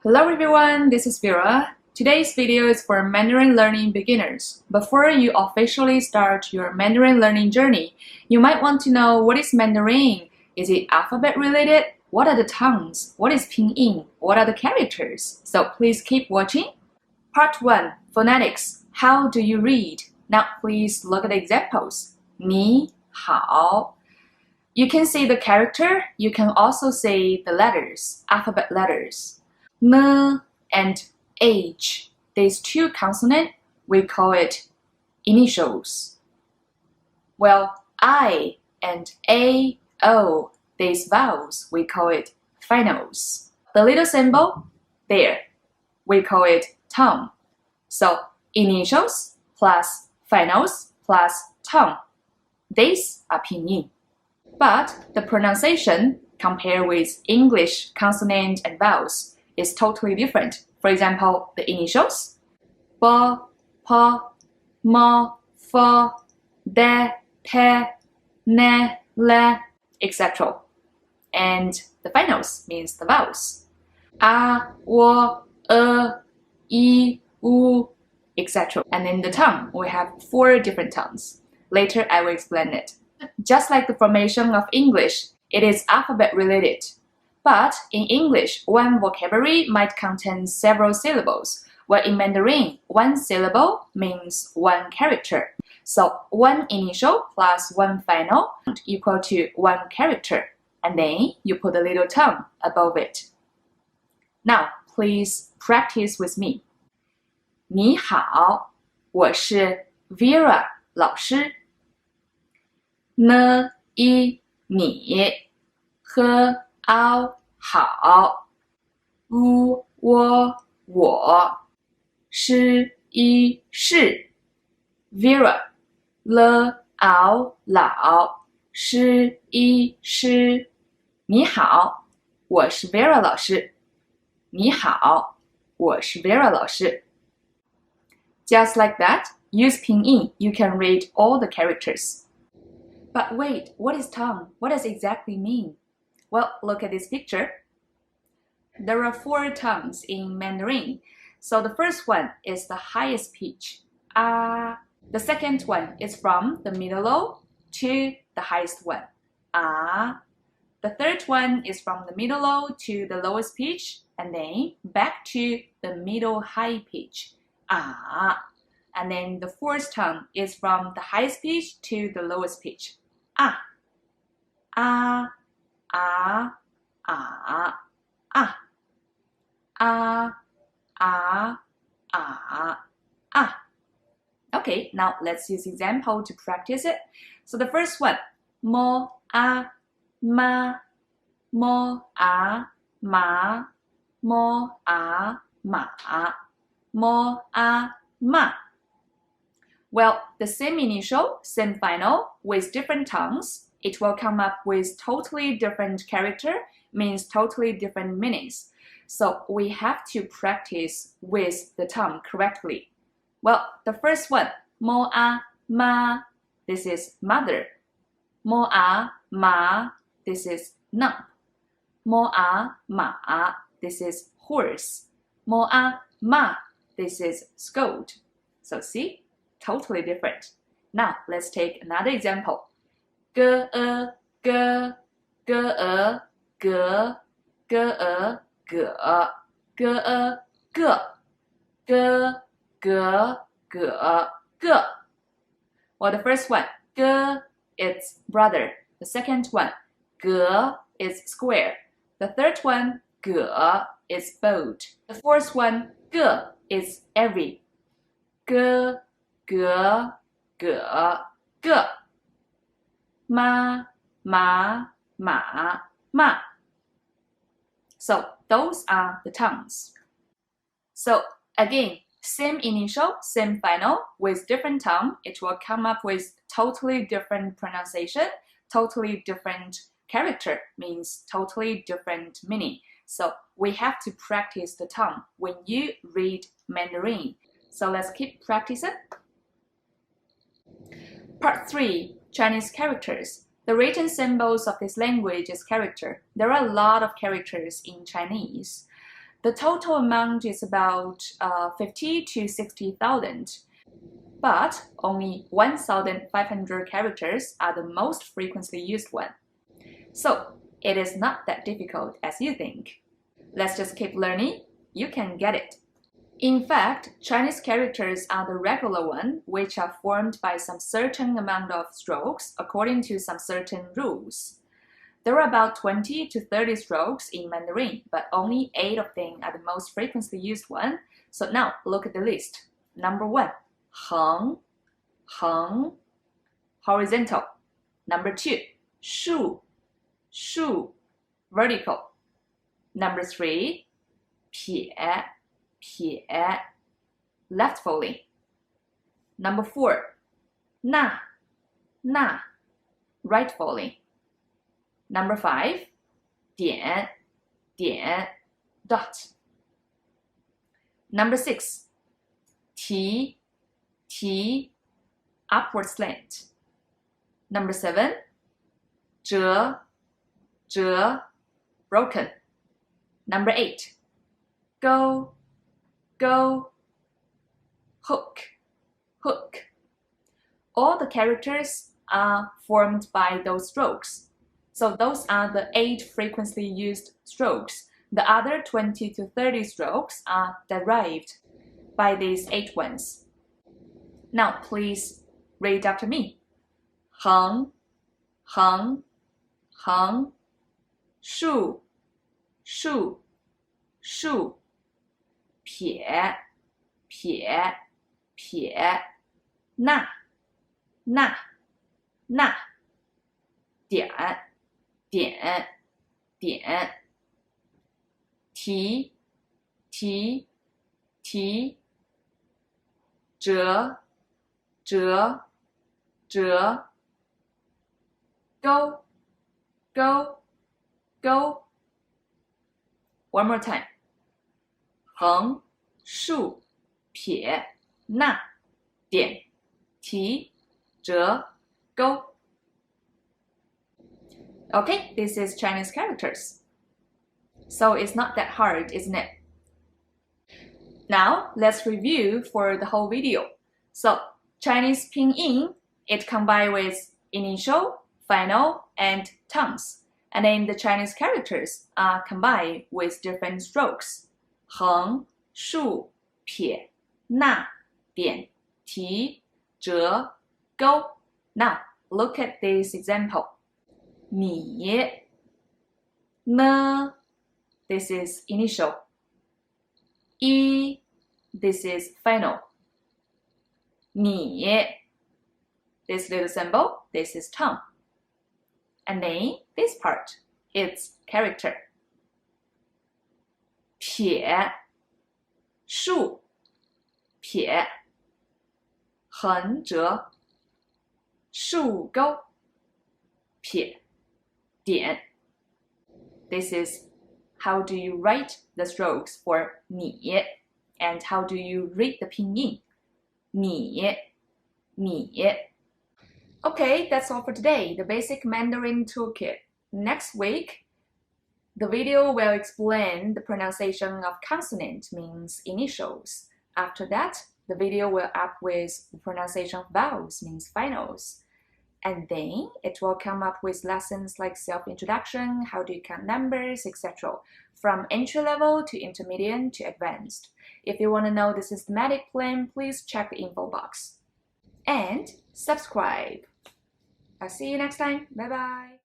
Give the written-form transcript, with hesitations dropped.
Hello everyone, this is Vera. Today's video is for Mandarin learning beginners. Before you officially start your Mandarin learning journey, you might want to know what is Mandarin. Is it alphabet related? What are the tongues? What is pinyin? What are the characters? So please keep watching. Part 1. Phonetics. How do you read? Now please look at the examples. 你好. You can say the character. You can also say the letters, alphabet letters. N and H, these two consonants, we call it initials. Well, I and A, O, these vowels, we call it finals. The little symbol there, we call it tongue. So initials plus finals plus tongue. These are pinyin. But the pronunciation compared with English consonant and vowels is totally different. For example, the initials b, p, m, f, d, p, n, l, etc. And the finals means the vowels a, w, e, u, etc. And in the tongue, we have 4 different tongues. Later, I will explain it. Just like the formation of English, it is alphabet related. But in English, one vocabulary might contain several syllables, while in Mandarin, one syllable means one character. So one initial plus one final equal to one character, and then you put a little tongue above it. Now, please practice with me. 你好，我是 Vera 老师。呢一你和凹好乌窝我是一是 Vera 了熬老是一是你好，我是 Vera 老师。你好，我是 Vera 老师。Just like that, use pinyin, you can read all the characters. But wait, what is tongue? What does it exactly mean? Well, look at this picture. There are 4 tongues in Mandarin. So the first one is the highest pitch, ah. The second one is from the middle low to the highest one, ah. The third one is from the middle low to the lowest pitch, and then back to the middle high pitch, ah. And then the fourth tongue is from the highest pitch to the lowest pitch, ah, ah. Ah, ah, ah, ah, ah, ah, ah. Okay, now let's use example to practice it. So the first one, mo, a, ma, mo, a, ma, mo, a, ma, mo, a, ma. Well, the same initial, same final, with different tongues, it will come up with totally different character, means totally different meanings. So we have to practice with the tongue correctly. Well, the first one, mo a ma, this is mother. Mo a ma, this is nump. Mo a ma, this is horse. Mo a ma, this is scold. So see, totally different. Now let's take another example. G, g, g, g, g, g, g, g, g, g, g. Well, the first one, g, it's brother. The second one, g, is square. The third one, g, is boat. The fourth one, g, is every. G, g, g, g. Ma, ma, ma, ma. So those are the tongues. So again, same initial, same final, with different tongue, it will come up with totally different pronunciation, totally different character, means totally different meaning. So we have to practice the tongue when you read Mandarin. So let's keep practicing. Part 3. Chinese characters. The written symbols of this language is character. There are a lot of characters in Chinese. The total amount is about 50 to 60,000, but only 1,500 characters are the most frequently used one. So it is not that difficult as you think. Let's just keep learning, you can get it. In fact, Chinese characters are the regular one, which are formed by some certain amount of strokes according to some certain rules. There are about 20 to 30 strokes in Mandarin, but only 8 of them are the most frequently used one. So now look at the list. Number 1, 横, 横, horizontal. Number 2, 竖, 竖, vertical. Number 3, 撇, 撇, left folding. Number 4, 捺, 捺, right folding. Number 5, 点, 点, dot. Number 6, 提, 提, upward slant. Number 7, 折, 折, broken. Number 8, go, go, hook, hook. All the characters are formed by those strokes. So those are the 8 frequently used strokes. The other 20 to 30 strokes are derived by these 8 ones. Now please read after me. 横, 横, 横, 竖, 竖, 竖, 撇, 撇, 撇, 捺, 捺, 捺, 点, 点, 点, 提, 提, 提, 折, 折, 折, go, go, go. One more time. 横, 竖, 撇, 捺, 点, 提, 折, go. Okay, this is Chinese characters. So it's not that hard, isn't it? Now, let's review for the whole video. So, Chinese pinyin, it combines with initial, final, and tongues. And then the Chinese characters are combined with different strokes. 横, 竖, 撇, 捺, 点, 提, 折, go. Now, look at this example. 你, ne, this is initial. 一, this is final. 你, this little symbol, this is tongue. And then this part, it's character. 撇, 竖, 撇, 横折, 竖钩, 撇, 点. This is how do you write the strokes for 你 and how do you read the pinyin. 你, 你. Okay, that's all for today, the basic Mandarin toolkit. Next week, the video will explain the pronunciation of consonant means initials. After that, the video will up with the pronunciation of vowels means finals. And then it will come up with lessons like self-introduction, how do you count numbers, etc. From entry level to intermediate to advanced. If you want to know the systematic plan, please check the info box. And subscribe. I'll see you next time. Bye bye.